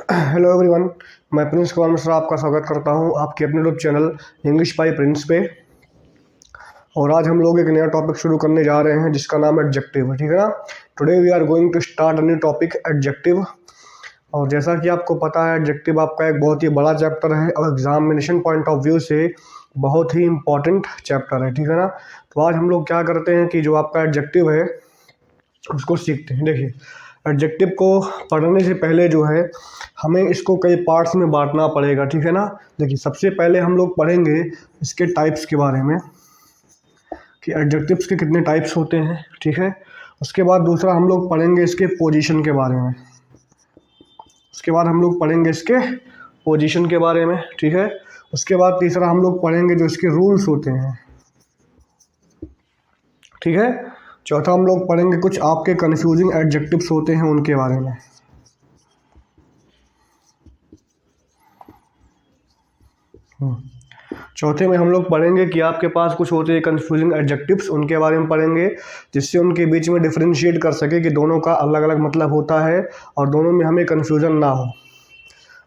Hello everyone, मैं Prince Kumar Mishra आपका स्वागत करता हूं आपके अपने YouTube channel English by Prince पे। और आज हम लोग एक नया टॉपिक शुरू करने जा रहे हैं जिसका नाम एडजेक्टिव है, ठीक है ना। Today we are going to start a new topic adjective. और जैसा कि आपको पता है, एडजेक्टिव आपका एक बहुत ही बड़ा चैप्टर है और एग्जामिनेशन पॉइंट ऑफ व्यू से बहुत ही इंपॉर्टेंट चैप्टर है, ठीक है ना। तो आज हम लोग क्या करते हैं कि जो आपका एडजेक्टिव है उसको सीखते हैं। देखिए, एडजेक्टिव को पढ़ने से पहले जो है हमें इसको कई पार्ट्स में बांटना पड़ेगा, ठीक है ना। देखिए, सबसे पहले हम लोग पढ़ेंगे इसके टाइप्स के बारे में कि एडजेक्टिव्स के कितने टाइप्स होते हैं, ठीक है। उसके बाद दूसरा हम लोग पढ़ेंगे इसके पोजीशन के बारे में। उसके बाद हम लोग पढ़ेंगे इसके पोजीशन के बारे में, ठीक है। उसके बाद तीसरा हम लोग पढ़ेंगे जो इसके रूल्स होते हैं, ठीक है। चौथा हम लोग पढ़ेंगे कुछ आपके कन्फ्यूजिंग एडजेक्टिव्स होते हैं उनके बारे में। चौथे में हम लोग पढ़ेंगे कि आपके पास कुछ होते हैं कन्फ्यूजिंग एडजेक्टिव्स, उनके बारे में पढ़ेंगे जिससे उनके बीच में डिफरेंशिएट कर सके कि दोनों का अलग अलग मतलब होता है और दोनों में हमें कन्फ्यूजन ना हो।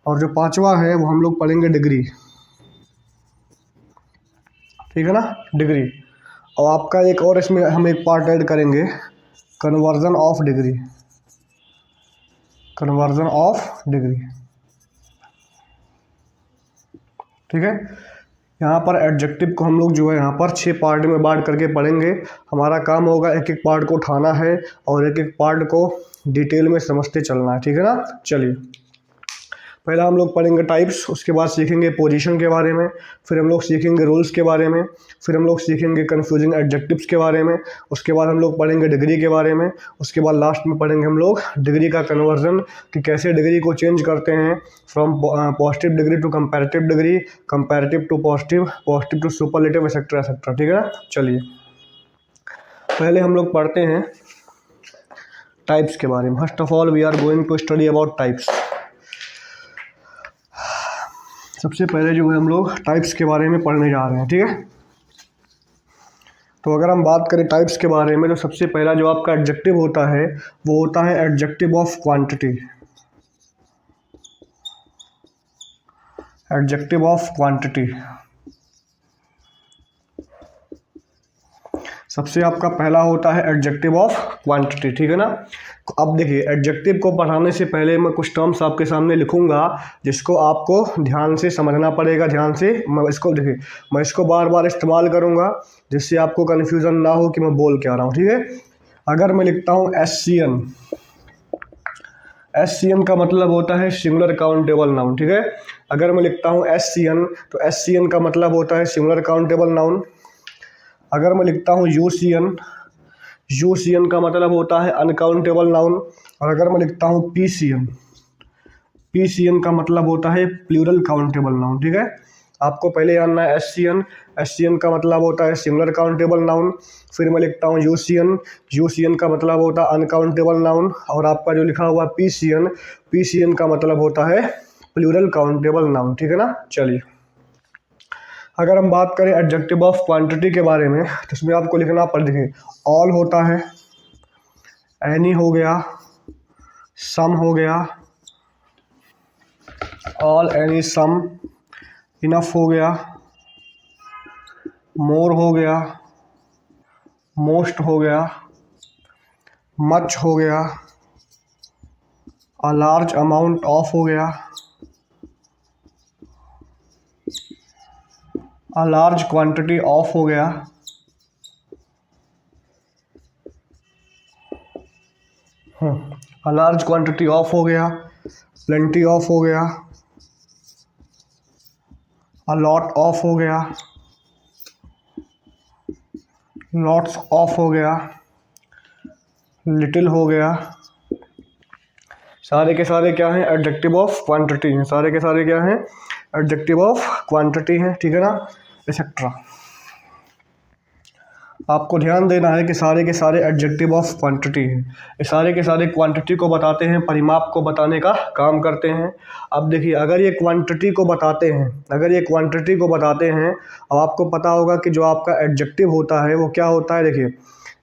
और जो पांचवा है वो हम लोग पढ़ेंगे डिग्री, ठीक है ना, डिग्री। और आपका एक और इसमें हम एक पार्ट ऐड करेंगे, conversion of degree, conversion of degree, ठीक है। यहाँ पर एडजेक्टिव को हम लोग जो है यहाँ पर 6 पार्ट में बांट करके पढ़ेंगे। हमारा काम होगा एक एक पार्ट को उठाना है और एक एक पार्ट को डिटेल में समझते चलना है, ठीक है ना। चलिए, पहला हम लोग पढ़ेंगे टाइप्स, उसके बाद सीखेंगे पोजीशन के बारे में, फिर हम लोग सीखेंगे रूल्स के बारे में, फिर हम लोग सीखेंगे कन्फ्यूजिंग एडजेक्टिव्स के बारे में, उसके बाद हम लोग पढ़ेंगे डिग्री के बारे में, उसके बाद लास्ट में पढ़ेंगे हम लोग डिग्री का कन्वर्जन कि कैसे डिग्री को चेंज करते हैं from positive degree to comparative degree, comparative to positive, positive to superlative, etcetera etcetera, ठीक है ना। चलिए, पहले हम लोग पढ़ते हैं टाइप्स के बारे में। First of all we are going to study about types. सबसे पहले जो है हम लोग टाइप्स के बारे में पढ़ने जा रहे हैं, ठीक है। तो अगर हम बात करें टाइप्स के बारे में तो सबसे पहला जो आपका एडजेक्टिव होता है वो होता है adjective of quantity, adjective of quantity. सबसे आपका पहला होता है एडजेक्टिव ऑफ क्वांटिटी, ठीक है ना। अब देखिए, एडजेक्टिव को पढ़ाने से पहले मैं कुछ टर्म्स आपके सामने लिखूंगा जिसको आपको ध्यान से समझना पड़ेगा। ध्यान से मैं इसको देखिए, मैं इसको बार बार इस्तेमाल करूंगा जिससे आपको कन्फ्यूज़न ना हो कि मैं बोल क्या रहा हूँ, ठीक है। अगर मैं लिखता हूँ SCN, SCN का मतलब होता है सिंगुलर काउंटेबल नाउन, ठीक है। अगर मैं लिखता हूँ SCN तो SCN का मतलब होता है सिंगुलर काउंटेबल नाउन। अगर मैं लिखता हूँ UCN का मतलब होता है अनकाउंटेबल नाउन। और अगर मैं लिखता हूँ PCN का मतलब होता है प्लूरल काउंटेबल नाउन, ठीक है। आपको पहले जानना है SCN का मतलब होता है सिंगुलर काउंटेबल नाउन। फिर मैं लिखता हूँ UCN का मतलब होता है अनकाउंटेबल नाउन। और आपका जो लिखा हुआ PCN का मतलब होता है प्लूरल काउंटेबल नाउन, ठीक है ना। चलिए, अगर हम बात करें एडजेक्टिव ऑफ क्वांटिटी के बारे में तो इसमें आपको लिखना पड़, देखिए, ऑल होता है, एनी हो गया, सम हो गया, ऑल एनी सम, इनफ हो गया, मोर हो गया, मोस्ट हो गया, मच हो गया, अ लार्ज अमाउंट ऑफ हो गया, अ लार्ज क्वांटिटी ऑफ हो गया, अ लार्ज क्वांटिटी ऑफ हो गया, प्लेंटी ऑफ हो गया, अ लॉट ऑफ हो गया, लॉट्स ऑफ हो गया, लिटिल हो गया। सारे के सारे क्या हैं? एडजेक्टिव ऑफ क्वांटिटी हैं। सारे के सारे क्या हैं? एडजेक्टिव ऑफ क्वांटिटी हैं, ठीक है ना, एक्सेट्रा। आपको ध्यान देना है कि सारे के सारे एडजेक्टिव ऑफ क्वांटिटी हैं। ये सारे के सारे क्वांटिटी को बताते हैं, परिमाप को बताने का काम करते हैं। अब देखिए, अगर ये क्वांटिटी को बताते हैं, अब आपको पता होगा कि जो आपका एडजेक्टिव होता है वो क्या होता है। देखिए,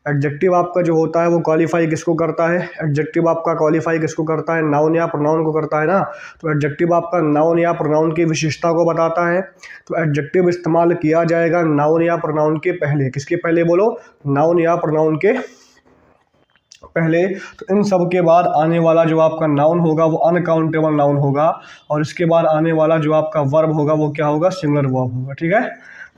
एडजेक्टिव आपका जो होता है वो क्वालिफाई किसको करता है, एडजेक्टिव आपका क्वालिफाई किसको करता है, नाउन या प्रोनाउन को करता है ना। तो एडजेक्टिव आपका नाउन या प्रोनाउन की विशेषता को बताता है। तो एडजेक्टिव इस्तेमाल किया जाएगा नाउन या प्रोनाउन के पहले। किसके पहले बोलो, नाउन या प्रोनाउन के पहले। तो इन सब के बाद आने वाला जो आपका नाउन होगा वो अनकाउंटेबल नाउन होगा, और इसके बाद आने वाला जो आपका वर्ब होगा वो क्या होगा, सिंगुलर वर्ब होगा। ठीक है,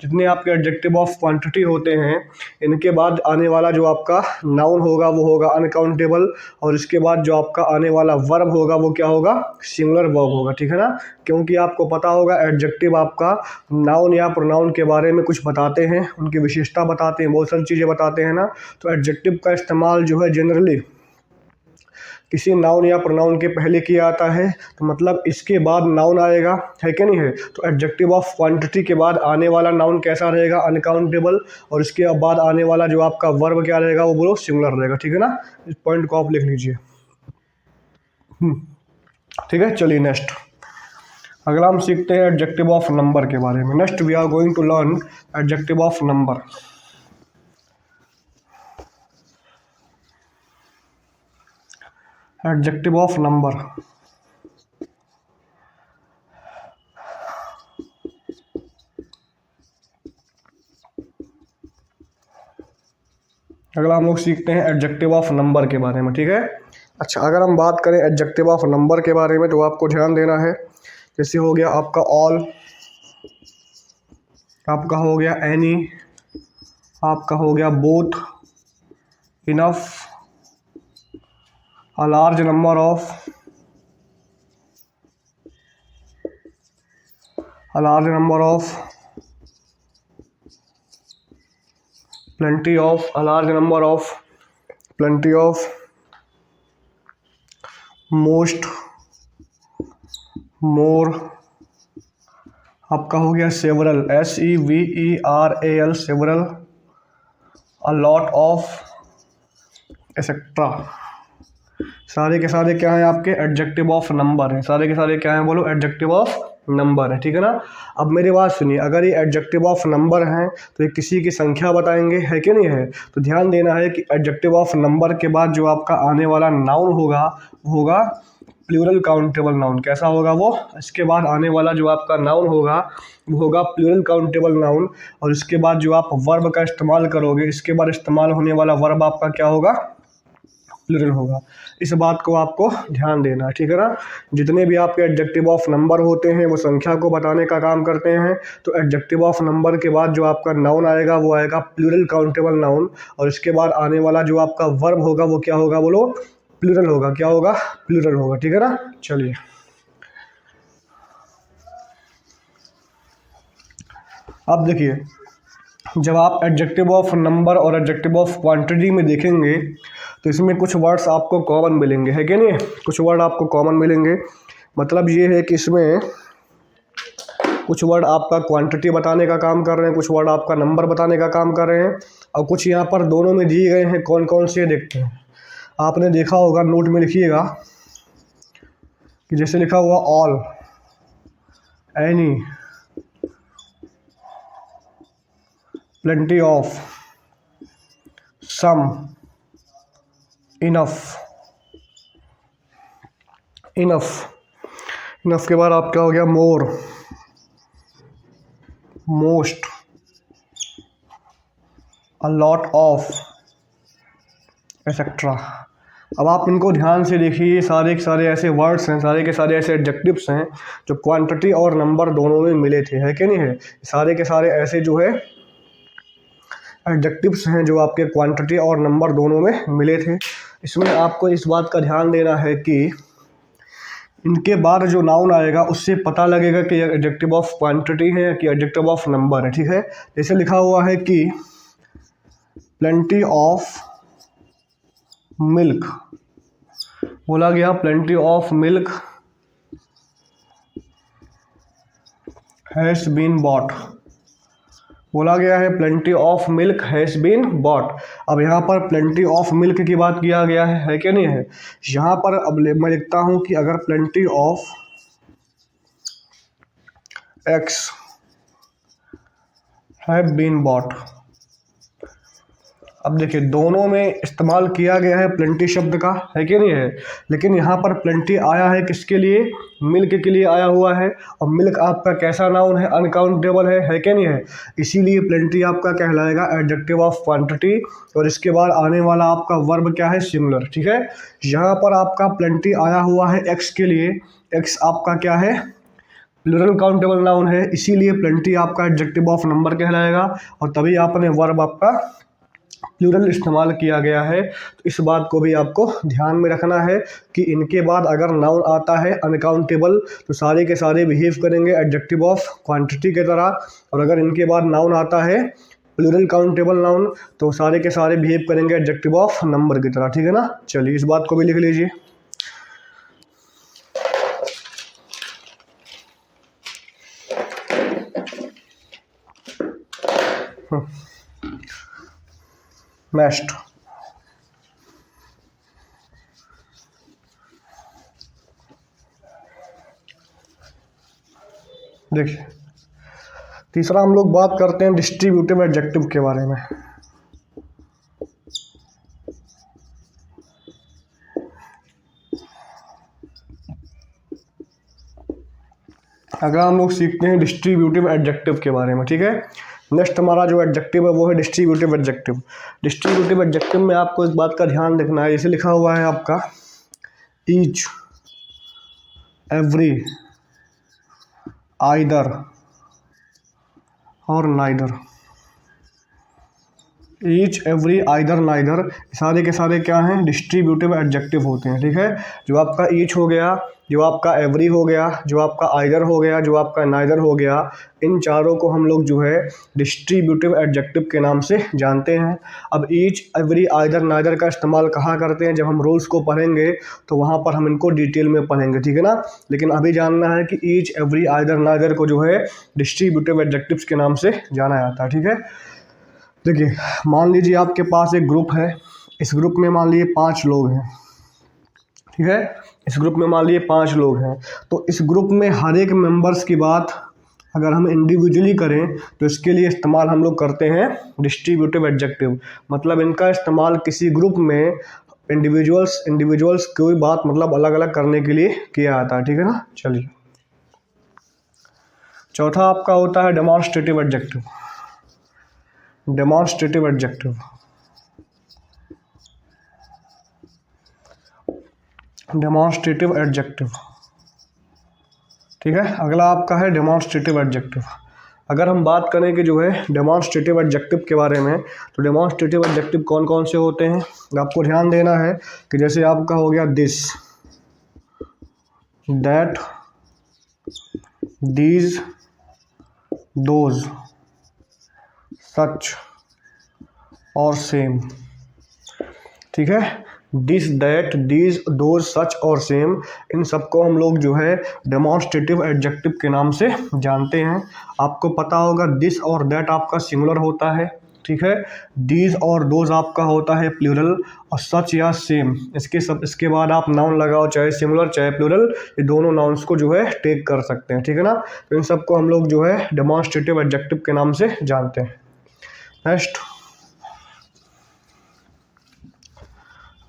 जितने आपके एडजेक्टिव ऑफ क्वांटिटी होते हैं इनके बाद आने वाला जो आपका नाउन होगा वो होगा अनकाउंटेबल, और इसके बाद जो आपका आने वाला वर्ब होगा वो क्या होगा, सिंगुलर वर्ब होगा। ठीक है ना, क्योंकि आपको पता होगा एडजेक्टिव आपका नाउन या प्रोनाउन के बारे में कुछ बताते हैं, उनकी विशेषता बताते हैं, बहुत सारी चीज़ें बताते हैं ना। तो एडजेक्टिव का इस्तेमाल जो है जनरली किसी नाउन या प्रोनाउन के पहले किया आता है, तो मतलब इसके बाद नाउन आएगा, है कि नहीं है। तो एडजेक्टिव ऑफ क्वांटिटी के बाद आने वाला नाउन कैसा रहेगा, अनकाउंटेबल, और इसके बाद आने वाला जो आपका वर्ब क्या रहेगा वो बोलो सिंगुलर रहेगा। ठीक है ना, इस पॉइंट को आप लिख लीजिए। ठीक है, चलिए नेक्स्ट अगला हम सीखते हैं एडजेक्टिव ऑफ नंबर के बारे में। Next we are going to learn adjective of number. Adjective of number, अगला हम लोग सीखते हैं एडजेक्टिव ऑफ नंबर के बारे में। ठीक है, अच्छा अगर हम बात करें एडजेक्टिव ऑफ नंबर के बारे में तो आपको ध्यान देना है, जैसे हो गया आपका ऑल, आपका हो गया एनी, आपका हो गया both, enough, a large number of, a large number of, plenty of, a large number of, plenty of, most, more, आपका हो गया several, SEVERAL several, a lot of, etcetera. सारे के सारे क्या हैं आपके एडजेक्टिव ऑफ नंबर हैं, सारे के सारे क्या हैं बोलो, एडजेक्टिव ऑफ नंबर है। ठीक है ना, अब मेरी बात सुनिए, अगर ये एडजेक्टिव ऑफ नंबर हैं तो ये किसी की संख्या बताएंगे, है कि नहीं है। तो ध्यान देना है कि एडजेक्टिव ऑफ नंबर के बाद जो आपका आने वाला नाउन होगा वो होगा प्लूरल काउंटेबल नाउन। कैसा होगा वो, इसके बाद आने वाला जो आपका नाउन होगा वो होगा प्लूरल काउंटेबल नाउन, और इसके बाद जो आप वर्ब का इस्तेमाल करोगे इसके बाद इस्तेमाल होने वाला वर्ब आपका क्या होगा, प्लूरल होगा। इस बात को आपको ध्यान देना है। ठीक है ना, जितने भी आपके एडजेक्टिव ऑफ नंबर होते हैं वो संख्या को बताने का काम करते हैं। तो एडजेक्टिव ऑफ नंबर के बाद जो आपका नाउन आएगा वो आएगा प्लूरल काउंटेबल नाउन, और इसके बाद आने वाला जो आपका वर्ब होगा वो क्या होगा बोलो, प्लूरल होगा। क्या होगा, प्लूरल होगा। ठीक है ना, चलिए अब देखिए, जब आप एडजेक्टिव ऑफ नंबर और एडजेक्टिव ऑफ क्वांटिटी में देखेंगे तो इसमें कुछ वर्ड्स आपको कॉमन मिलेंगे, है कि नहीं, कुछ वर्ड आपको कॉमन मिलेंगे। मतलब ये है कि इसमें कुछ वर्ड आपका क्वांटिटी बताने का काम कर रहे हैं, कुछ वर्ड आपका नंबर बताने का काम कर रहे हैं, और कुछ यहाँ पर दोनों में दिए गए हैं। कौन कौन से देखते हैं, आपने देखा होगा, नोट में लिखिएगा कि जैसे लिखा हुआ all, any, plenty of, some, enough. Enough के बाद आपका हो गया more, most, a lot of, etcetera. अब आप इनको ध्यान से देखिए, सारे के सारे ऐसे वर्ड्स हैं, सारे के सारे ऐसे एडजेक्टिव्स हैं जो क्वांटिटी और नंबर दोनों में मिले थे, है कि नहीं है। सारे के सारे ऐसे जो है एडजेक्टिव्स हैं जो आपके क्वांटिटी और नंबर दोनों में मिले थे। इसमें आपको इस बात का ध्यान देना है कि इनके बाद जो नाउन आएगा उससे पता लगेगा कि एडजेक्टिव ऑफ क्वांटिटी है कि एडजेक्टिव ऑफ नंबर है। ठीक है, जैसे लिखा हुआ है कि प्लेंटी ऑफ मिल्क, बोला गया plenty of milk has been bought, बोला गया है plenty of milk has been bought. अब यहाँ पर प्लेंटी ऑफ मिल्क की बात किया गया है कि नहीं है। यहाँ पर अब मैं लिखता हूँ कि अगर plenty of X have been bought, अब देखिए दोनों में इस्तेमाल किया गया है प्लेंटी शब्द का, है कि नहीं है, लेकिन यहाँ पर प्लेंटी आया है किसके लिए, मिल्क के लिए आया हुआ है, और मिल्क आपका कैसा नाउन है, अनकाउंटेबल है कि नहीं है, इसीलिए प्लेंटी आपका कहलाएगा एडजेक्टिव ऑफ क्वांटिटी। और इसके बाद आने वाला आपका वर्ब क्या है, सिंगुलर। ठीक है, यहाँ पर आपका प्लेंटी आया हुआ है एक्स के लिए, एक्स आपका क्या है, प्लूरल काउंटेबल नाउन है, इसीलिए प्लेंटी आपका एडजेक्टिव ऑफ नंबर कहलाएगा, और तभी आपने वर्ब आपका प्लूरल इस्तेमाल किया गया है। तो इस बात को भी आपको ध्यान में रखना है कि इनके बाद अगर नाउन आता है अनकाउंटेबल तो सारे के सारे बिहेव करेंगे एडजेक्टिव ऑफ क्वांटिटी के तरह, और अगर इनके बाद नाउन आता है प्लूरल काउंटेबल नाउन तो सारे के सारे बिहेव करेंगे एडजेक्टिव ऑफ नंबर की तरह। ठीक है ना, चलिए इस बात को भी लिख लीजिए। नेक्स्ट देखिए, तीसरा हम लोग बात करते हैं डिस्ट्रीब्यूटिव एडजेक्टिव के बारे में। अगर हम लोग सीखते हैं डिस्ट्रीब्यूटिव एडजेक्टिव के बारे में, ठीक है। नेक्स्ट हमारा जो एडजेक्टिव है वो है डिस्ट्रीब्यूटिव एडजेक्टिव। डिस्ट्रीब्यूटिव एडजेक्टिव में आपको इस बात का ध्यान रखना है, जैसे लिखा हुआ है आपका ईच, एवरी, आइदर और neither. Each, every, either, neither सारे के सारे क्या हैं, डिस्ट्रीब्यूटिव एडजेक्टिव होते हैं। ठीक है, जो आपका ईच हो गया, जो आपका एवरी हो गया, जो आपका आइदर हो गया, जो आपका नाइदर हो गया, इन चारों को हम लोग जो है डिस्ट्रीब्यूटिव एडजेक्टिव के नाम से जानते हैं। अब ईच, एवरी, आइदर, नाइदर का इस्तेमाल कहाँ करते हैं, जब हम रूल्स को पढ़ेंगे तो वहाँ पर हम इनको डिटेल में पढ़ेंगे। ठीक है ना, लेकिन अभी जानना है कि ईच, एवरी, आइदर, नाइदर को जो है डिस्ट्रीब्यूटिव एडजेक्टिव्स के नाम से जाना जाता है। ठीक है, देखिए मान लीजिए आपके पास एक ग्रुप है, इस ग्रुप में मान लीजिए 5 लोग हैं। ठीक है, इस ग्रुप में मान लीजिए 5 लोग हैं, तो इस ग्रुप में हर एक मेंबर्स की बात अगर हम इंडिविजुअली करें तो इसके लिए इस्तेमाल हम लोग करते हैं डिस्ट्रीब्यूटिव एडजेक्टिव। मतलब इनका इस्तेमाल किसी ग्रुप में इंडिविजुअल्स कोई बात मतलब अलग अलग करने के लिए किया जाता है। ठीक है ना, चलिए चौथा आपका होता है demonstrative adjective. Demonstrative adjective, demonstrative adjective. ठीक है, अगला आपका है डेमॉन्स्ट्रेटिव एडजेक्टिव। अगर हम बात करें कि जो है डेमॉन्स्ट्रेटिव एडजेक्टिव के बारे में, तो डेमॉन्स्ट्रेटिव एडजेक्टिव कौन कौन से होते हैं आपको ध्यान देना है कि जैसे आपका हो गया दिस, दैट, दीज, दोज, सच और सेम। ठीक है, दिस, दैट, दीज, दोज, सच और सेम, इन सबको हम लोग जो है डेमॉन्स्ट्रेटिव एडजेक्टिव के नाम से जानते हैं। आपको पता होगा दिस और दैट आपका सिंगुलर होता है। ठीक है, दीज और दोज आपका होता है प्लूरल, और सच या सेम इसके बाद आप नाउन लगाओ, चाहे सिंगुलर चाहे प्लूरल, ये दोनों नाउन्स को जो है टेक कर सकते हैं। ठीक है ना, तो इन सबको हम लोग जो है डेमॉन्स्ट्रेटिव एडजेक्टिव के नाम से जानते हैं। नेक्स्ट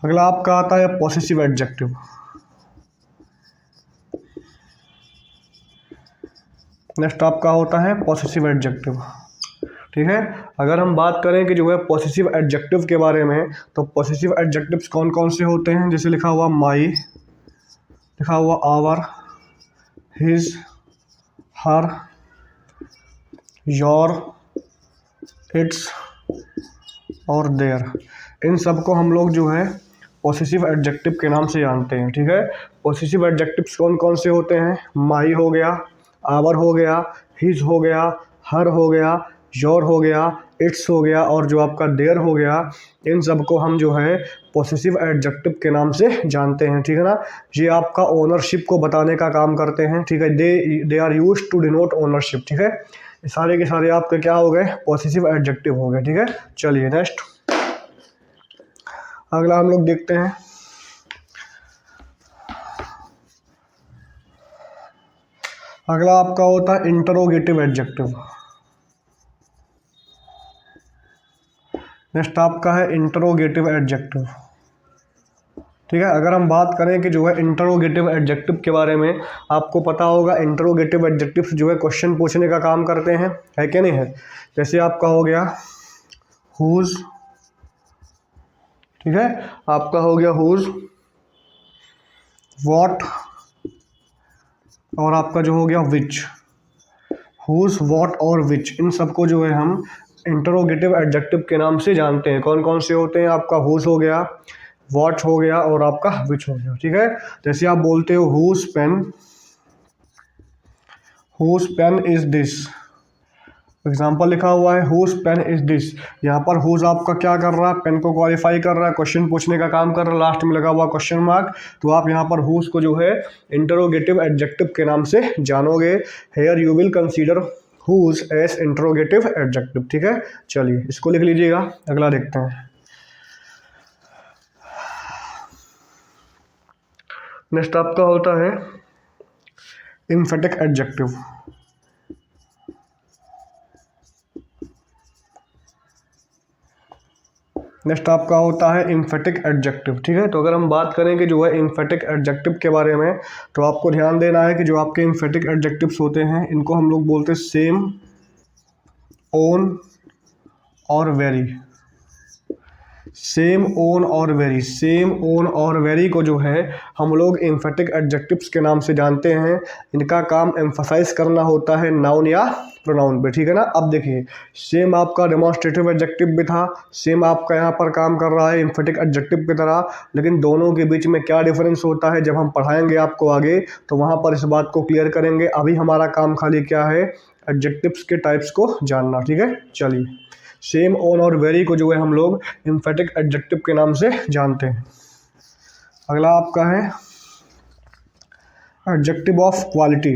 अगला आपका आता है पॉसेसिव एडजेक्टिव। नेक्स्ट आपका होता है पॉसेसिव एडजेक्टिव। ठीक है, अगर हम बात करें कि जो है पॉसेसिव एडजेक्टिव के बारे में, तो पॉसेसिव एडजेक्टिव्स कौन कौन से होते हैं, जैसे लिखा हुआ माई, लिखा हुआ our, his, her, your, its और देयर, इन सब को हम लोग जो है पॉसेसिव एडजेक्टिव के नाम से जानते हैं। ठीक है, पॉसेसिव एडजेक्टिव्स कौन कौन से होते हैं, माई हो गया, आवर हो गया, हिज हो गया, हर हो गया, योर हो गया, इट्स हो गया और जो आपका देयर हो गया, इन सब को हम जो है पॉसेसिव एडजेक्टिव के नाम से जानते हैं। ठीक है ना, ये आपका ओनरशिप को बताने का काम करते हैं। ठीक है, they are used to denote ownership. ठीक है, ये सारे के सारे आपके क्या हो गए, पॉसेसिव एडजेक्टिव हो गए। ठीक है, चलिए नेक्स्ट अगला हम लोग देखते हैं। अगला आपका होता है इंटरोगेटिव एडजेक्टिव। नेक्स्ट आपका है इंटरोगेटिव एडजेक्टिव। ठीक है, अगर हम बात करें कि जो है इंटरोगेटिव एडजेक्टिव के बारे में, आपको पता होगा इंटरोगेटिव एडजेक्टिव्स जो है क्वेश्चन पूछने का काम करते हैं, है कि नहीं है। जैसे आपका हो गया हुज, ठीक है, आपका हो गया हुज, व्हाट, और आपका जो हो गया विच। हुज, व्हाट और विच, इन सबको जो है हम इंटरोगेटिव एडजेक्टिव के नाम से जानते हैं। कौन कौन से होते हैं, आपका हुज हो गया, व्हाट हो गया और आपका विच हो गया। ठीक है, जैसे आप बोलते हो whose pen is this, example लिखा हुआ है हुज पेन इज दिस। यहाँ पर हुज आपका क्या कर रहा है, पेन को क्वालिफाई कर रहा है, क्वेश्चन पूछने का काम कर रहा है, लास्ट में लगा हुआ क्वेश्चन मार्क। तो आप यहाँ पर हुज को जो है इंटरोगेटिव एडजेक्टिव के नाम से जानोगे। Here you will consider whose as interrogative adjective. ठीक है, चलिए इसको लिख लीजिएगा, अगला देखते हैं। नेक्स्ट आपका होता है एम्फेटिक एडजेक्टिव। नेक्स्ट आपका होता है एम्फेटिक एडजेक्टिव। ठीक है, तो अगर हम बात करेंगे जो है एम्फेटिक एडजेक्टिव के बारे में, तो आपको ध्यान देना है कि जो आपके एम्फेटिक एडजेक्टिव्स होते हैं इनको हम लोग बोलते हैं सेम, ओन और वेरी। सेम, ओन और वेरी, सेम, ओन और वेरी को जो है हम लोग एम्फेटिक एडजेक्टिव्स के नाम से जानते हैं। इनका काम एम्फसाइज करना होता है नाउन या प्रोनाउन पे। ठीक है ना, अब देखिए सेम आपका डेमोन्स्ट्रेटिव एडजेक्टिव भी था, सेम आपका यहाँ पर काम कर रहा है एम्फेटिक एडजेक्टिव की तरह, लेकिन दोनों के बीच में क्या डिफरेंस होता है जब हम पढ़ाएंगे आपको आगे, तो वहाँ पर इस बात को क्लियर करेंगे। अभी हमारा काम खाली क्या है, एडजेक्टिव्स के टाइप्स को जानना। ठीक है, चलिए सेम, ओन और वेरी को जो है हम लोग एम्फेटिक एडजेक्टिव के नाम से जानते हैं। अगला आपका है adjective of quality.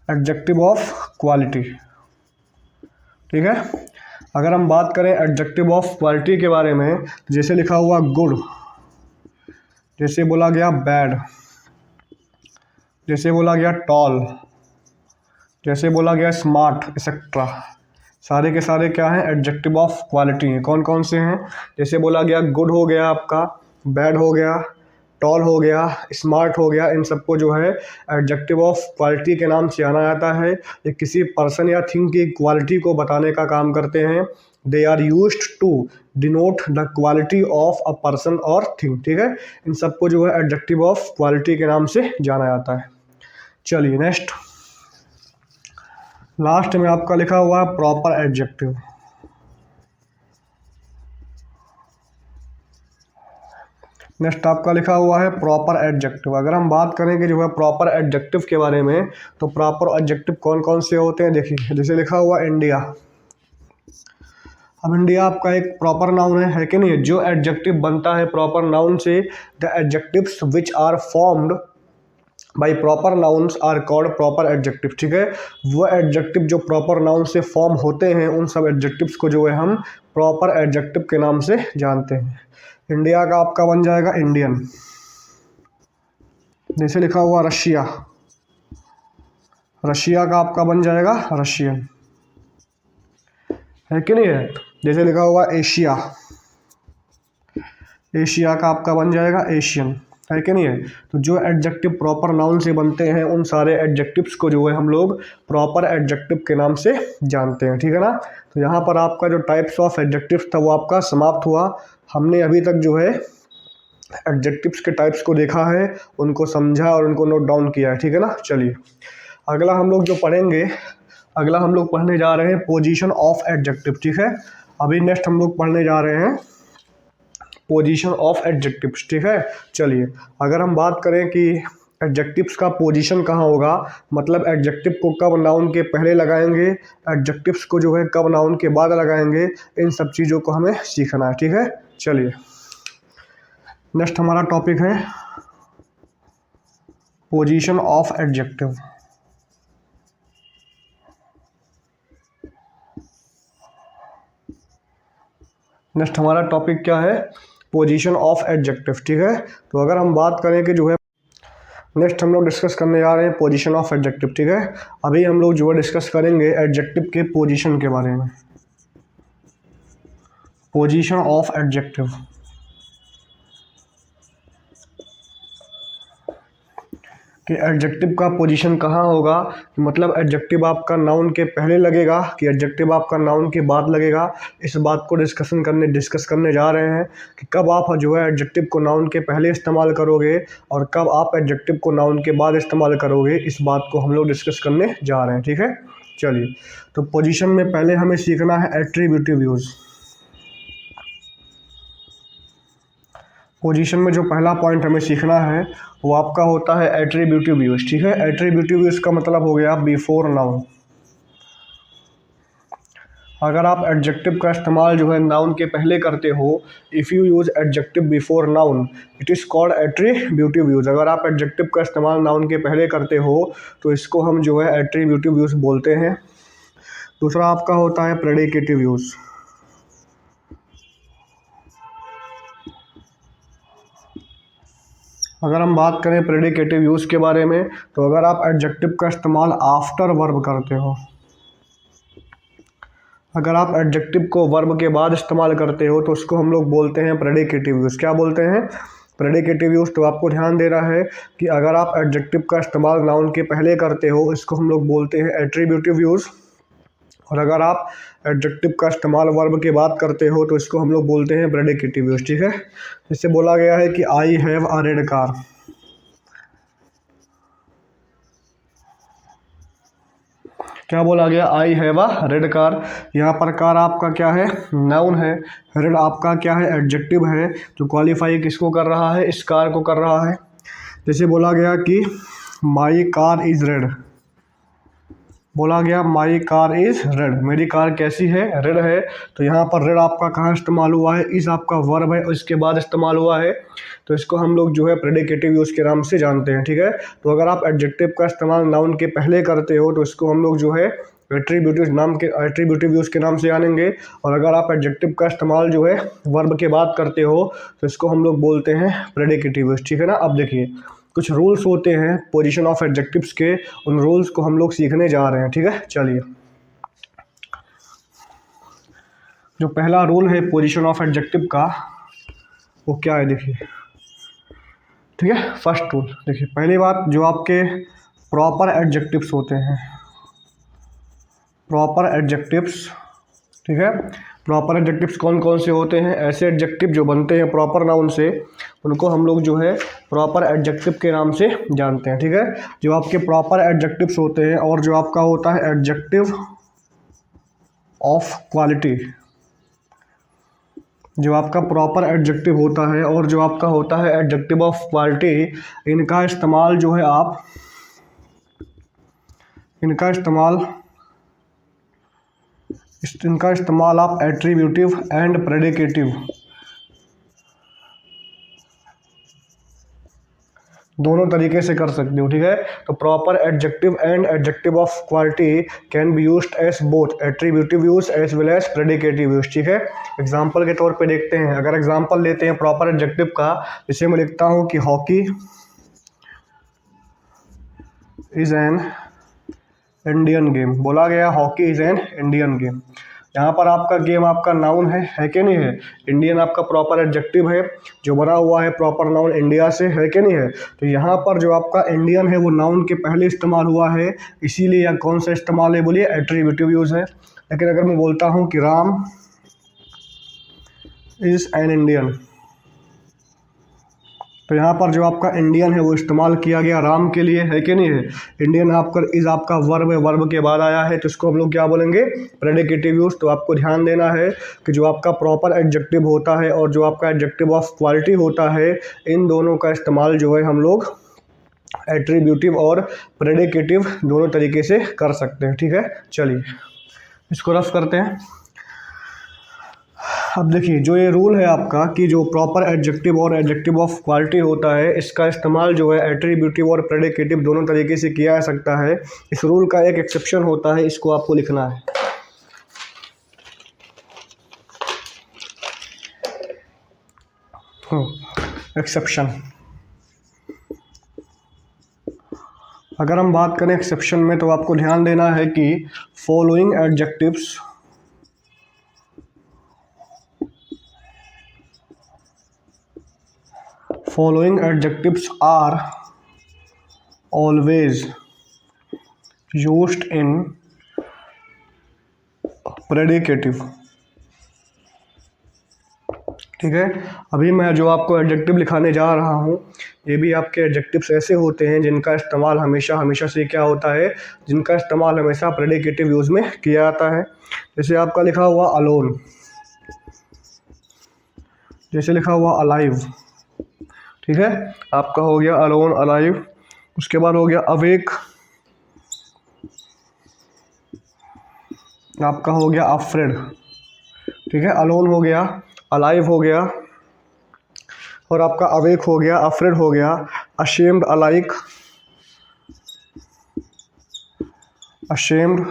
Adjective of quality, ठीक है, अगर हम बात करें एडजेक्टिव ऑफ क्वालिटी के बारे में, तो जैसे लिखा हुआ गुड, जैसे बोला गया बैड, जैसे बोला गया टॉल, जैसे बोला गया स्मार्ट, एक्सेट्रा, सारे के सारे क्या हैं, एडजेक्टिव ऑफ क्वालिटी हैं। कौन कौन से हैं, जैसे बोला गया गुड हो गया आपका, बैड हो गया, टॉल हो गया, स्मार्ट हो गया, इन सबको जो है एडजेक्टिव ऑफ क्वालिटी के नाम से जाना जाता है। ये किसी पर्सन या थिंग की क्वालिटी को बताने का काम करते हैं। They are used to denote the quality of a person और थिंग। ठीक है, इन सबको जो है एडजेक्टिव ऑफ क्वालिटी के नाम से जाना जाता है। चलिए नेक्स्ट, लास्ट में आपका लिखा हुआ है प्रॉपर एडजेक्टिव। नेक्स्ट आपका लिखा हुआ है प्रॉपर एडजेक्टिव। अगर हम बात करेंगे जो है प्रॉपर एडजेक्टिव के बारे में, तो प्रॉपर एडजेक्टिव कौन कौन से होते हैं, देखिए जैसे लिखा हुआ इंडिया। अब इंडिया आपका एक प्रॉपर नाउन है कि नहीं। जो एडजेक्टिव बनता है प्रॉपर नाउन से, the adjectives which are formed by proper nouns are called proper adjective. ठीक है, वो एडजेक्टिव जो प्रॉपर नाउन से फॉर्म होते हैं, उन सब एडजेक्टिव्स को जो है हम प्रॉपर एडजेक्टिव के नाम से जानते हैं। इंडिया का आपका बन जाएगा इंडियन, जैसे लिखा हुआ रशिया, रशिया का आपका बन जाएगा रशियन, है कि नहीं है। जैसे लिखा हुआ एशिया, एशिया का आपका बन जाएगा एशियन, है कि नहीं है। तो जो एडजेक्टिव प्रॉपर नाउन से बनते हैं, उन सारे एडजेक्टिव्स को जो है हम लोग प्रॉपर एडजेक्टिव के नाम से जानते हैं। ठीक है ना, तो यहाँ पर आपका जो टाइप्स ऑफ एडजेक्टिव्स था वो आपका समाप्त हुआ। हमने अभी तक जो है एडजेक्टिव्स के टाइप्स को देखा है, उनको समझा और उनको नोट डाउन किया है। ठीक है ना, चलिए अगला हम लोग जो पढ़ेंगे, अगला हम लोग पढ़ने जा रहे हैं पोजीशन ऑफ एडजेक्टिव। ठीक है, अभी नेक्स्ट हम लोग पढ़ने जा रहे हैं पोजीशन ऑफ एडजेक्टिव्स। ठीक है, चलिए अगर हम बात करें कि एडजेक्टिव्स का पोजीशन कहाँ होगा, मतलब एडजेक्टिव को कब नाउन के पहले लगाएंगे, एडजेक्टिव्स को जो है कब नाउन के बाद लगाएंगे, इन सब चीज़ों को हमें सीखना है। ठीक है, चलिए नेक्स्ट हमारा टॉपिक है पोजीशन ऑफ एडजेक्टिव। नेक्स्ट हमारा टॉपिक क्या है, पोजीशन ऑफ एडजेक्टिव। ठीक है, तो अगर हम बात करें कि जो है नेक्स्ट हम लोग डिस्कस करने जा रहे हैं पोजीशन ऑफ एडजेक्टिव। ठीक है, अभी हम लोग जो है डिस्कस करेंगे एडजेक्टिव के पोजीशन के बारे में। पोजीशन ऑफ एडजेक्टिव, कि एडजेक्टिव का पोजीशन कहाँ होगा, मतलब एडजेक्टिव आपका नाउन के पहले लगेगा कि एडजेक्टिव आपका नाउन के बाद लगेगा। इस बात को डिस्कस करने जा रहे हैं कि कब आप जो है एडजेक्टिव को नाउन के पहले इस्तेमाल करोगे और कब आप एडजेक्टिव को नाउन के बाद इस्तेमाल करोगे। इस बात को हम लोग डिस्कस करने जा रहे हैं, ठीक है। चलिए, तो पोजीशन में पहले हमें सीखना है एट्रीब्यूटिव यूज़। पोजीशन में जो पहला पॉइंट हमें सीखना है वो आपका होता है एट्रीब्यूटिव यूज़, ठीक है। एट्रीब्यूटिव यूज़ का मतलब हो गया बिफोर नाउन। अगर आप एडजेक्टिव का इस्तेमाल जो है नाउन के पहले करते हो, if you use adjective before noun it is called attributive use. अगर आप एडजेक्टिव का इस्तेमाल नाउन के पहले करते हो तो इसको हम जो है एट्रीब्यूटिव यूज़ बोलते हैं। दूसरा आपका होता है प्रेडिकेटिव यूज़। अगर हम बात करें प्रेडिकेटिव यूज़ के बारे में, तो अगर आप एडजेक्टिव का इस्तेमाल आफ्टर वर्ब करते हो, अगर आप एडजेक्टिव को वर्ब के बाद इस्तेमाल करते हो तो उसको हम लोग बोलते हैं प्रेडिकेटिव यूज़। क्या बोलते हैं? Predicative use. तो आपको ध्यान देना है कि अगर आप एडजेक्टिव का इस्तेमाल नाउन के पहले करते हो इसको हम लोग बोलते हैं एट्रीब्यूटिव यूज़, और अगर आप एडजेक्टिव का इस्तेमाल वर्ब के बाद करते हो तो इसको हम लोग बोलते हैं प्रेडिकेटिव यूज़, ठीक है। इससे बोला गया है कि I have a red car. क्या बोला गया? I have a red car. यहाँ पर कार आपका क्या है? नाउन है। रेड आपका क्या है? एडजेक्टिव है, जो क्वालिफाई किसको कर रहा है? इस कार को कर रहा है। जैसे बोला गया कि माई कार इज़ रेड, बोला गया माई कार इज़ रेड, मेरी कार कैसी है? रेड है। तो यहाँ पर रेड आपका कहाँ इस्तेमाल हुआ है? इस आपका वर्ब है और इसके बाद इस्तेमाल हुआ है, तो इसको हम लोग जो है प्रेडिकेटिव यूज़ के नाम से जानते हैं, ठीक है। तो अगर आप एडजेक्टिव का इस्तेमाल नाउन के पहले करते हो तो इसको हम लोग जो है एट्रीब्यूटिव यूज़ के नाम से जानेंगे, और अगर आप एडजेक्टिव का इस्तेमाल जो है वर्ब के बाद करते हो तो इसको हम लोग बोलते हैं प्रेडिकेटिव यूज़, ठीक है ना। अब देखिए, कुछ रूल्स होते हैं पोजीशन ऑफ एडजेक्टिव्स के, उन रूल्स को हम लोग सीखने जा रहे हैं, ठीक है। चलिए, जो पहला रूल है पोजीशन ऑफ एडजेक्टिव का वो क्या है, देखिए, ठीक है। फर्स्ट रूल देखिए, पहली बात, जो आपके प्रॉपर एडजेक्टिव्स होते हैं, प्रॉपर एडजेक्टिव्स, ठीक है। प्रॉपर एडजेक्टिव्स कौन कौन से होते हैं? ऐसे एडजेक्टिव जो बनते हैं प्रॉपर नाउन से उनको हम लोग जो है प्रॉपर एडजेक्टिव के नाम से जानते हैं, ठीक है। जो आपके प्रॉपर एडजेक्टिव्स होते हैं और जो आपका होता है एडजेक्टिव ऑफ क्वालिटी, जो आपका प्रॉपर एडजेक्टिव होता है और जो आपका होता है एडजेक्टिव ऑफ क्वालिटी, इनका इस्तेमाल जो है आप इनका इस्तेमाल आप एट्रीब्यूटिव एंड प्रेडिकेटिव दोनों तरीके से कर सकते हो, ठीक है। तो proper adjective and adjective of quality can be used as both attributive use as well as predicative use, ठीक है। एग्जांपल के तौर पे देखते हैं, अगर एग्जांपल लेते हैं प्रॉपर एडजेक्टिव का, जैसे मैं लिखता हूँ कि hockey is an Indian game, बोला गया hockey is an Indian game. यहाँ पर आपका गेम आपका नाउन है कि नहीं है? इंडियन आपका प्रॉपर एडजेक्टिव है जो बना हुआ है प्रॉपर नाउन इंडिया से, है कि नहीं है? तो यहाँ पर जो आपका इंडियन है वो नाउन के पहले इस्तेमाल हुआ है, इसीलिए यह कौन सा इस्तेमाल है? बोलिए एट्रीब्यूटिव यूज़ है। लेकिन अगर मैं बोलता हूँ कि राम इज़ एन इंडियन, तो यहाँ पर जो आपका इंडियन है वो इस्तेमाल किया गया राम के लिए, है कि नहीं है? इंडियन आपका इज आपका वर्ब है, वर्ब के बाद आया है, तो इसको हम लोग क्या बोलेंगे? Predicative use. तो आपको ध्यान देना है कि जो आपका प्रॉपर एडजेक्टिव होता है और जो आपका एडजेक्टिव ऑफ क्वालिटी होता है, इन दोनों का इस्तेमाल जो है हम लोग एट्रीब्यूटिव और प्रेडिकेटिव दोनों तरीके से कर सकते हैं, ठीक है। चलिए, इसको रफ करते हैं। अब देखिए, जो ये रूल है आपका कि जो प्रॉपर एडजेक्टिव और एडजेक्टिव ऑफ क्वालिटी होता है, इसका इस्तेमाल जो है एट्रीब्यूटिव और प्रेडिकेटिव दोनों तरीके से किया जा सकता है। इस रूल का एक एक्सेप्शन होता है, इसको आपको लिखना है। एक्सेप्शन, अगर हम बात करें एक्सेप्शन में, तो आपको ध्यान देना है कि following adjectives following adjectives are always used in predicative. ठीक है, अभी मैं जो आपको एडजेक्टिव लिखाने जा रहा हूँ ये भी आपके एडजेक्टिव्स ऐसे होते हैं जिनका इस्तेमाल हमेशा हमेशा से क्या होता है, जिनका इस्तेमाल हमेशा प्रेडिकेटिव यूज़ में किया जाता है। जैसे आपका लिखा हुआ अलोन, जैसे लिखा हुआ अलाइव। ठीक है, आपका हो गया अलोन अलाइव। उसके बाद हो गया अवेक, आपका हो गया अफ्रेड। ठीक है, अलोन हो गया, अलाइव हो गया और आपका अवेक हो गया, अफ्रेड हो गया, अशेम्ड अलाइक, अशेम्ड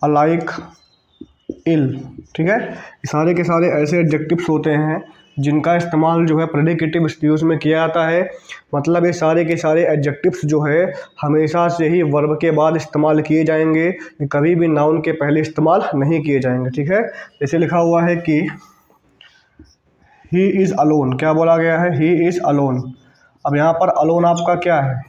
अलाइक इल। ठीक है, ये सारे के सारे ऐसे एडजेक्टिव्स होते हैं जिनका इस्तेमाल जो है प्रेडिकेटिव यूज़ में किया जाता है। मतलब ये सारे के सारे एडजेक्टिव्स जो है हमेशा से ही वर्ब के बाद इस्तेमाल किए जाएंगे, कभी भी नाउन के पहले इस्तेमाल नहीं किए जाएंगे। ठीक है, जैसे लिखा हुआ है कि ही इज़ अलोन, क्या बोला गया है, ही इज़ अलोन। अब यहाँ पर अलोन आपका क्या है,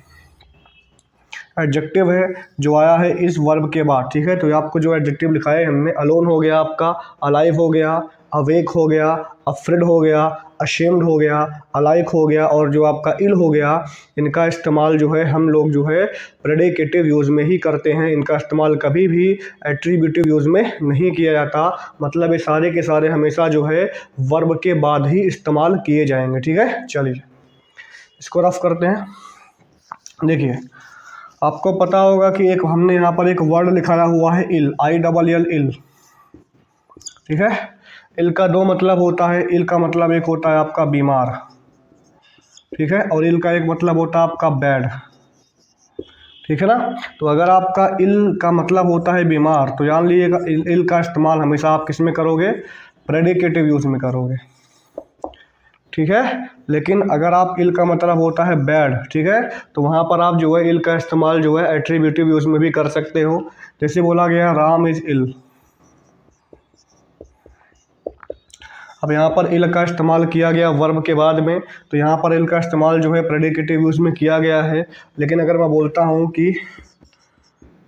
एडजेक्टिव है जो आया है इस वर्ब के बाद। ठीक है, तो ये आपको जो एडजेक्टिव लिखा है हमने, अलोन हो गया आपका, अलाइव हो गया, अवेक हो गया, अफ्रेड हो गया, अशेम्ड हो गया, अलाइक हो गया और जो आपका इल हो गया, इनका इस्तेमाल जो है हम लोग जो है प्रेडिकेटिव यूज़ में ही करते हैं। इनका इस्तेमाल कभी भी एट्रीब्यूटिव यूज़ में नहीं किया जाता। मतलब ये सारे के सारे हमेशा जो है वर्ब के बाद ही इस्तेमाल किए जाएंगे। ठीक है, चलिए इसको रफ करते हैं। देखिए, आपको पता होगा कि एक हमने यहाँ पर एक वर्ड लिखाया हुआ है इल, ILL इल। ठीक है, इल का दो मतलब होता है। इल का मतलब एक होता है आपका बीमार, ठीक है, और इल का एक मतलब होता है आपका बैड। ठीक है ना, तो अगर आपका इल का मतलब होता है बीमार तो जान लीजिएगा इल का इस्तेमाल हमेशा आप किस में करोगे, प्रेडिकेटिव यूज़ में करोगे। ठीक है, लेकिन अगर आप इल का मतलब होता है बैड, ठीक है, तो वहाँ पर आप जो है इल का इस्तेमाल जो है एट्रीब्यूटिव यूज़ में भी कर सकते हो। जैसे बोला गया राम इज़ इल, अब यहाँ पर इल का इस्तेमाल किया गया वर्ब के बाद में, तो यहाँ पर इल का इस्तेमाल जो है प्रेडिकेटिव यूज़ में किया गया है। लेकिन अगर मैं बोलता हूँ कि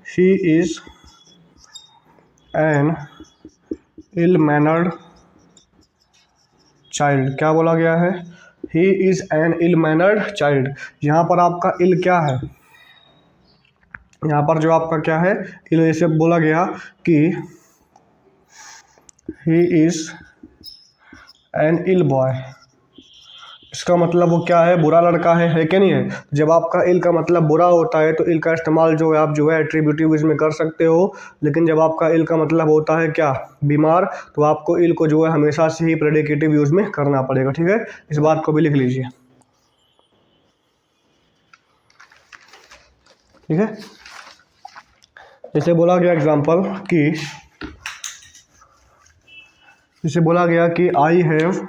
he is an ill mannered child, क्या बोला गया है, he is an ill mannered child. यहाँ पर आपका इल क्या है, यहाँ पर जो आपका क्या है इल, जैसे बोला गया कि he is an ill boy, इसका मतलब वो क्या है, बुरा लड़का है कि नहीं है। जब आपका इल का मतलब बुरा होता है तो इल का इस्तेमाल जो है आप जो है एट्रीब्यूटिव यूज़ में कर सकते हो। लेकिन जब आपका इल का मतलब होता है क्या, बीमार, तो आपको इल को जो है हमेशा से ही प्रेडिकेटिव यूज़ में करना पड़ेगा। ठीक है, इस बात को भी लिख लीजिए। ठीक है, जैसे बोला गया एग्जाम्पल कि, जैसे बोला गया कि I have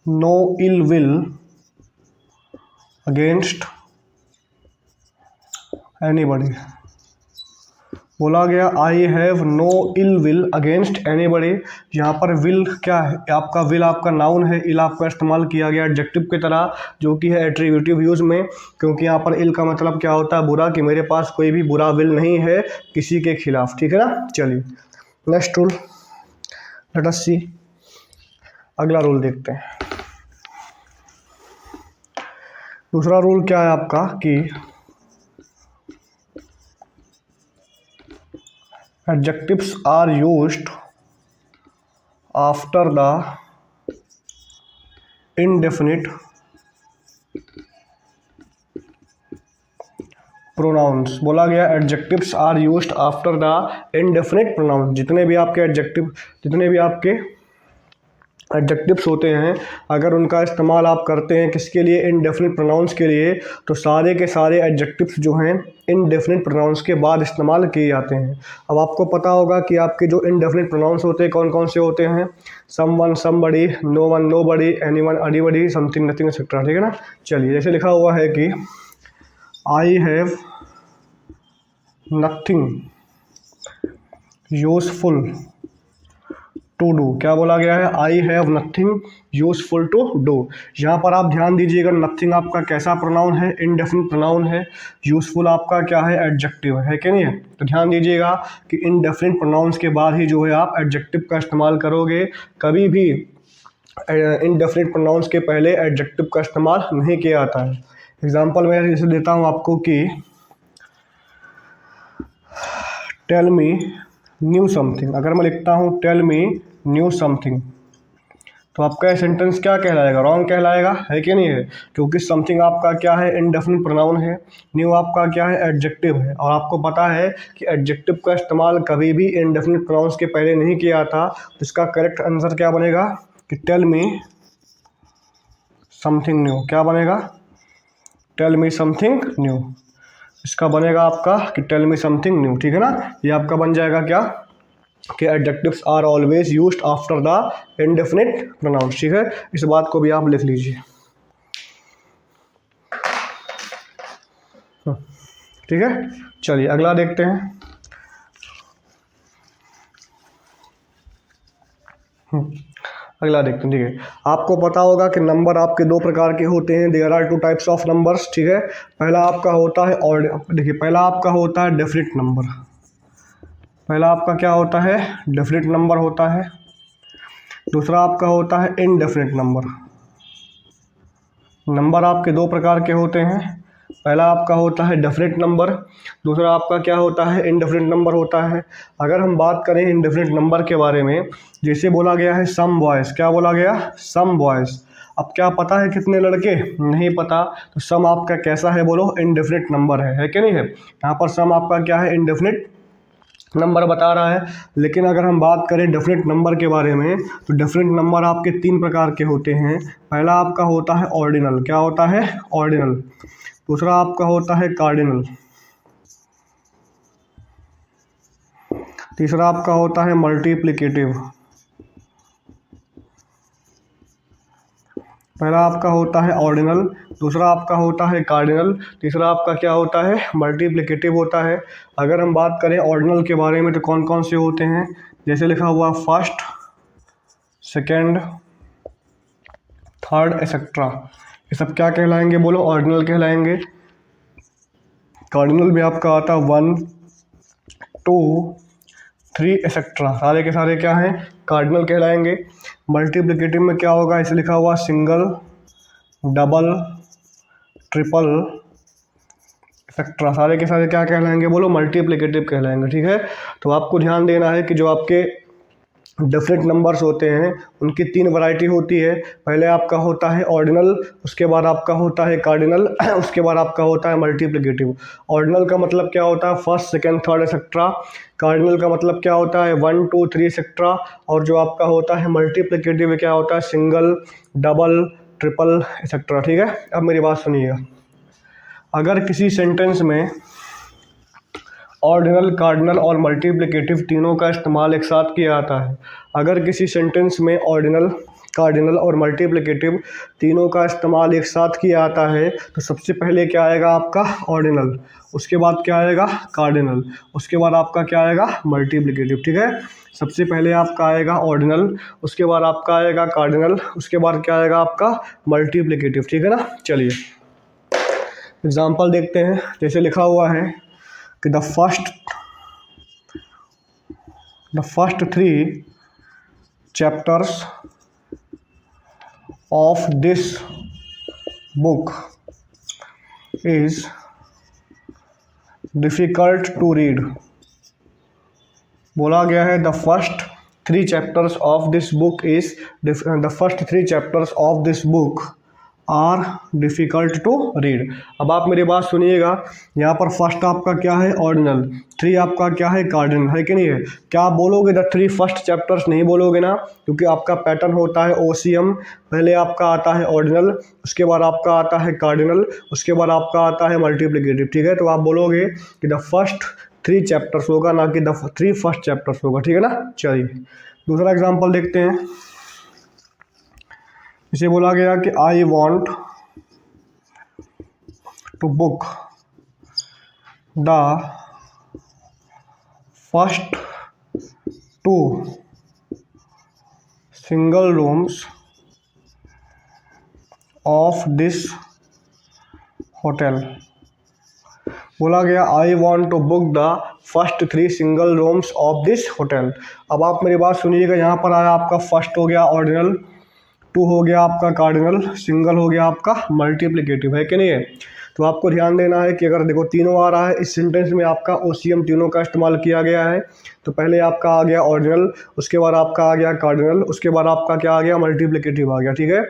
no ill will against anybody. बोला गया I have no ill will against anybody. यहाँ पर विल क्या है, आपका विल आपका नाउन है, इल आपका इस्तेमाल किया गया एडजेक्टिव की तरह जो कि है एट्रीब्यूटिव यूज़ में, क्योंकि यहाँ पर इल का मतलब क्या होता है, बुरा, कि मेरे पास कोई भी बुरा विल नहीं है किसी के खिलाफ। ठीक है ना, चलिए नेक्स्ट रूल, लेट अस सी, अगला रूल देखते हैं। दूसरा रूल क्या है आपका कि adjectives are used after the indefinite pronouns। बोला गया adjectives are used after the indefinite pronouns। जितने भी आपके एडजेक्टिव्स होते हैं, अगर उनका इस्तेमाल आप करते हैं किसके लिए, इनडेफिनिट प्रोनाउंस के लिए, तो सारे के सारे एडजेक्टिव्स जो हैं इनडेफिनिट प्रोनाउंस के बाद इस्तेमाल किए जाते हैं। अब आपको पता होगा कि आपके जो इनडेफिनिट प्रोनाउंस होते हैं कौन कौन से होते हैं, someone somebody, no one nobody, anyone anybody, something nothing etcetera. ठीक है ना, चलिए जैसे लिखा हुआ है कि I have nothing useful to do. क्या बोला गया है? I have nothing useful to do. यहाँ पर आप ध्यान दीजिएगा, नथिंग आपका कैसा प्रोनाउन है? इनडेफिनिट प्रोनाउन है। यूजफुल आपका क्या है? एडजेक्टिव है कि नहीं है? तो ध्यान दीजिएगा कि इनडेफिनिट प्रोनाउंस के बाद ही जो है आप एडजेक्टिव का इस्तेमाल करोगे। कभी भी इनडेफिनिट प्रोनाउंस के पहले एडजेक्टिव का इस्तेमाल नहीं किया जाता है। एग्जाम्पल मैं जैसे देता हूँ आपको कि टेल मी न्यू समथिंग। अगर मैं लिखता हूँ टेल मी न्यू समथिंग, तो आपका सेंटेंस क्या कहलाएगा? रॉन्ग कहलाएगा, है कि नहीं है? क्योंकि समथिंग आपका क्या है? इनडेफिनिट प्रोनाउन है। न्यू आपका क्या है? एडजेक्टिव है। और आपको पता है कि एडजेक्टिव का इस्तेमाल कभी भी इनडेफिनिट प्रोनाउंस के पहले नहीं किया था। तो इसका करेक्ट आंसर क्या बनेगा कि टेल मी समथिंग न्यू। क्या बनेगा? Tell me something new. इसका बनेगा आपका कि टेल मी समथिंग न्यू, ठीक है ना? ये आपका बन जाएगा क्या कि adjectives are always used after the indefinite pronouns, ठीक है? इस बात को भी आप लिख लीजिए, ठीक है? चलिए अगला देखते हैं। अगला देखते हैं, ठीक है? आपको पता होगा कि नंबर आपके दो प्रकार के होते हैं। There are two types of numbers, ठीक है? पहला आपका होता है और देखिए, पहला आपका होता है डेफिनिट नंबर। पहला आपका क्या होता है? डेफिनिट नंबर होता है। दूसरा आपका होता है इनडेफिनिट नंबर। नंबर आपके दो प्रकार के होते हैं। पहला आपका होता है डेफिनिट नंबर, दूसरा आपका क्या होता है? इनडेफिनिट नंबर होता है। अगर हम बात करें इनडेफिनिट नंबर के बारे में, जैसे बोला गया है सम बॉयज़। क्या बोला गया? सम बॉयज़। अब क्या पता है कितने लड़के? नहीं पता। तो सम आपका कैसा है बोलो? इनडेफिनिट नंबर है कि नहीं है? यहाँ पर सम आपका क्या है? इनडेफिनिट नंबर बता रहा है। लेकिन अगर हम बात करें डेफिनेट नंबर के बारे में, तो डेफिनेट नंबर आपके तीन प्रकार के होते हैं। पहला आपका होता है ऑर्डिनल। क्या होता है? ऑर्डिनल। दूसरा आपका होता है कार्डिनल। तीसरा आपका होता है मल्टीप्लिकेटिव। पहला आपका होता है ऑर्डिनल, दूसरा आपका होता है कार्डिनल, तीसरा आपका क्या होता है? मल्टीप्लिकेटिव होता है। अगर हम बात करें ऑर्डिनल के बारे में, तो कौन कौन से होते हैं? जैसे लिखा हुआ फर्स्ट, सेकेंड, थर्ड एक्सेट्रा। ये सब क्या कहलाएंगे बोलो? ऑर्डिनल कहलाएंगे। कार्डिनल में आपका आता है 1, 2, 3 एक्सेट्रा। सारे के सारे क्या हैं? कार्डिनल कहलाएंगे। मल्टीप्लिकेटिव में क्या होगा? इसे लिखा हुआ सिंगल, डबल, ट्रिपल एक्सेट्रा। सारे के सारे क्या कहलाएंगे बोलो? मल्टीप्लिकेटिव कहलाएंगे, ठीक है? तो आपको ध्यान देना है कि जो आपके डेफिनेट नंबर्स होते हैं उनकी तीन वैरायटी होती है। पहले आपका होता है ऑर्डिनल, उसके बाद आपका होता है कार्डिनल, उसके बाद आपका होता है मल्टीप्लिकेटिव। ऑर्डिनल का मतलब क्या होता है? First, second, third etcetera. Cardinal का मतलब क्या होता है? 1, 2, 3 एक्सेट्रा। और जो आपका होता है मल्टीप्लिकेटिव क्या होता है? सिंगल, डबल, ट्रिपल एक्सेट्रा, ठीक है? अब मेरी बात सुनिएगा। अगर किसी सेंटेंस में ऑर्डिनल, कार्डिनल और मल्टीप्लिकेटिव तीनों का इस्तेमाल एक साथ किया जाता है, अगर किसी सेंटेंस में ऑर्डिनल, कार्डिनल और मल्टीप्लिकेटिव तीनों का इस्तेमाल एक साथ किया जाता है, तो सबसे पहले क्या आएगा आपका? ऑर्डिनल। उसके बाद क्या आएगा? कार्डिनल। उसके बाद आपका क्या आएगा? मल्टीप्लिकेटिव, ठीक है? सबसे पहले आपका आएगा ऑर्डिनल, उसके बाद आपका आएगा कार्डिनल, उसके बाद क्या आएगा आपका? मल्टीप्लिकेटिव, ठीक है ना? चलिए एग्जाम्पल देखते हैं। जैसे लिखा हुआ है कि the first 3 chapters of this book is difficult to read। बोला गया है the first 3 chapters of this book are difficult to read. अब आप मेरी बात सुनिएगा। यहाँ पर फर्स्ट आपका क्या है? ऑर्डिनल। 3 आपका क्या है? कार्डिनल, है कि नहीं है? क्या आप बोलोगे द 3 फर्स्ट चैप्टर्स? नहीं बोलोगे ना, क्योंकि आपका पैटर्न होता है OCM। पहले आपका आता है ऑर्डिनल, उसके बाद आपका आता है कार्डिनल, उसके बाद आपका आता है मल्टीप्लिकेटिव, ठीक है? तो आप बोलोगे कि द फर्स्ट 3 चैप्टर्स होगा, ना कि द 3 फर्स्ट चैप्टर्स होगा, ठीक है ना? चलिए दूसरा एग्जाम्पल देखते हैं। इसे बोला गया कि I want to book the first 2 single rooms of this hotel. बोला गया I want to book the first 3 single rooms of this hotel. अब आप मेरी बात सुनिएगा, यहाँ पर आया आपका फर्स्ट हो गया ऑर्डिनल, 2 हो गया आपका कार्डिनल, सिंगल हो गया आपका मल्टीप्लिकेटिव, है कि नहीं है। तो आपको ध्यान देना है कि अगर देखो तीनों आ रहा है इस सेंटेंस में, आपका ओसीएम तीनों का इस्तेमाल किया गया है। तो पहले आपका आ गया ऑर्डिनल, उसके बाद आपका आ गया कार्डिनल, उसके बाद आपका क्या आ गया, मल्टीप्लिकेटिव आ गया, ठीक है।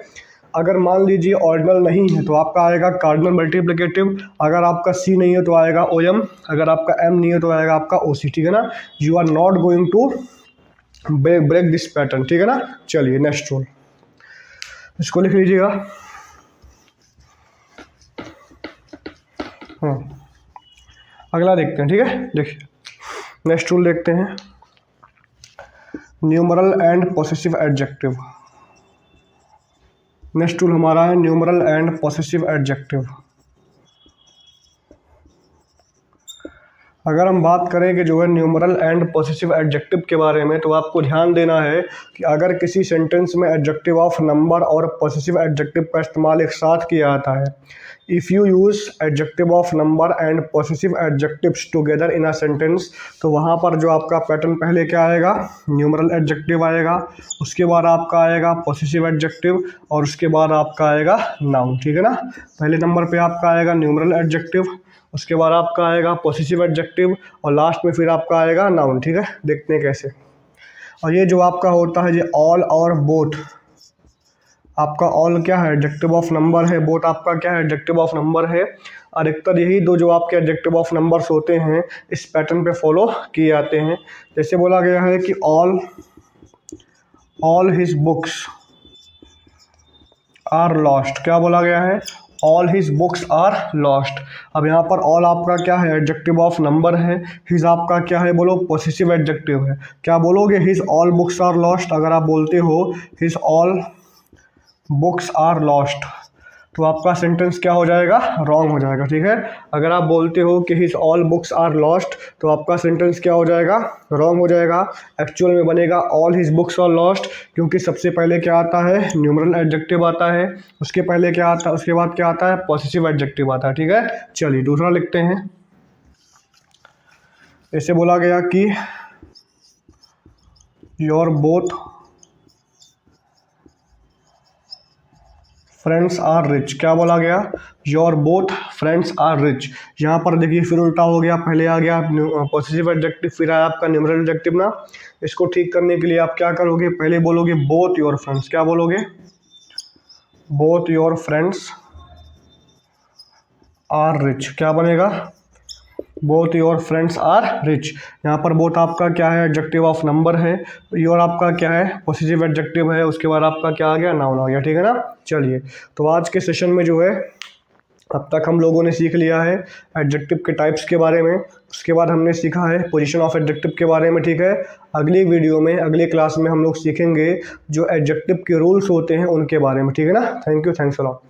अगर मान लीजिए ऑर्डिनल नहीं है तो आपका आएगा कार्डिनल मल्टीप्लिकेटिव, अगर आपका सी नहीं है तो आएगा ओएम, अगर आपका एम नहीं है तो आएगा आपका ओसी, ठीक है ना। You are not going to break this pattern, ठीक है ना। चलिए नेक्स्ट रूल, इसको लिख लीजिएगा। अगला देखते हैं, ठीक है। देखिए नेक्स्ट रूल देखते हैं, numeral and possessive adjective. Next rule हमारा है न्यूमरल एंड पॉसेसिव एडजेक्टिव। अगर हम बात करें कि जो है न्यूमरल एंड पॉसेसिव एडजेक्टिव के बारे में, तो आपको ध्यान देना है कि अगर किसी सेंटेंस में एडजेक्टिव ऑफ नंबर और पॉसेसिव एडजेक्टिव का इस्तेमाल एक साथ किया जाता है, if you use adjective of number and possessive adjectives together in a sentence, तो वहाँ पर जो आपका पैटर्न पहले क्या आएगा, न्यूमरल एडजेक्टिव आएगा, उसके बाद आपका आएगा पॉसेसिव एडजेक्टिव, और उसके बाद आपका आएगा नाउन, ठीक है ना। पहले नंबर पे आपका आएगा न्यूमरल एडजेक्टिव, उसके बाद आपका आएगा पॉसेसिव एडजेक्टिव, और लास्ट में फिर आपका आएगा नाउन, ठीक है। देखते हैं कैसे। और ये जो आपका होता है ये ऑल और बोथ, आपका ऑल क्या है, एडजेक्टिव ऑफ नंबर है, बोथ आपका क्या है, एडजेक्टिव ऑफ नंबर है। अधिकतर यही दो जो आपके एडजेक्टिव ऑफ नंबर्स होते हैं इस पैटर्न पे फॉलो किए जाते हैं। जैसे बोला गया है कि all his books are lost, क्या बोला गया है, all his books are lost. अब यहाँ पर ऑल आपका क्या है, एडजेक्टिव ऑफ नंबर है, हिज आपका क्या है, बोलो पॉसेसिव एडजेक्टिव है। क्या बोलोगे, his all books are lost. अगर आप बोलते हो his all books are lost, तो आपका सेंटेंस क्या हो जाएगा, रॉन्ग हो जाएगा, ठीक है। अगर आप बोलते हो कि his all books are lost, तो आपका सेंटेंस क्या हो जाएगा, रॉन्ग हो जाएगा। एक्चुअल में बनेगा all his books are lost, क्योंकि सबसे पहले क्या आता है, न्यूमरल एडजेक्टिव आता है, उसके पहले क्या आता है, उसके बाद क्या आता है, पॉसेसिव एडजेक्टिव आता है, ठीक है। चलिए दूसरा लिखते हैं। ऐसे बोला गया कि your both friends are rich, क्या बोला गया, your both friends are rich. यहाँ पर देखिए फिर उल्टा हो गया, पहले आ गया पॉसेसिव एडजेक्टिव, फिर आया आपका न्यूमरल एडजेक्टिव ना। इसको ठीक करने के लिए आप क्या करोगे, पहले बोलोगे बोथ योर फ्रेंड्स, क्या बोलोगे, both your friends are rich, क्या बनेगा, both your friends are rich. यहाँ पर बोथ आपका क्या है, एडजेक्टिव ऑफ नंबर है, योर आपका क्या है, पॉसेसिव एडजेक्टिव है, उसके बाद आपका क्या आ गया, नाउन आ गया, ठीक है ना। चलिए तो आज के सेशन में जो है अब तक हम लोगों ने सीख लिया है एडजेक्टिव के टाइप्स के बारे में, उसके बाद हमने सीखा है पोजीशन ऑफ एडजेक्टिव के बारे में, ठीक है। अगली वीडियो में, अगले क्लास में हम लोग सीखेंगे जो एडजेक्टिव के रूल्स होते हैं उनके बारे में, ठीक है ना। Thank you, thanks a lot.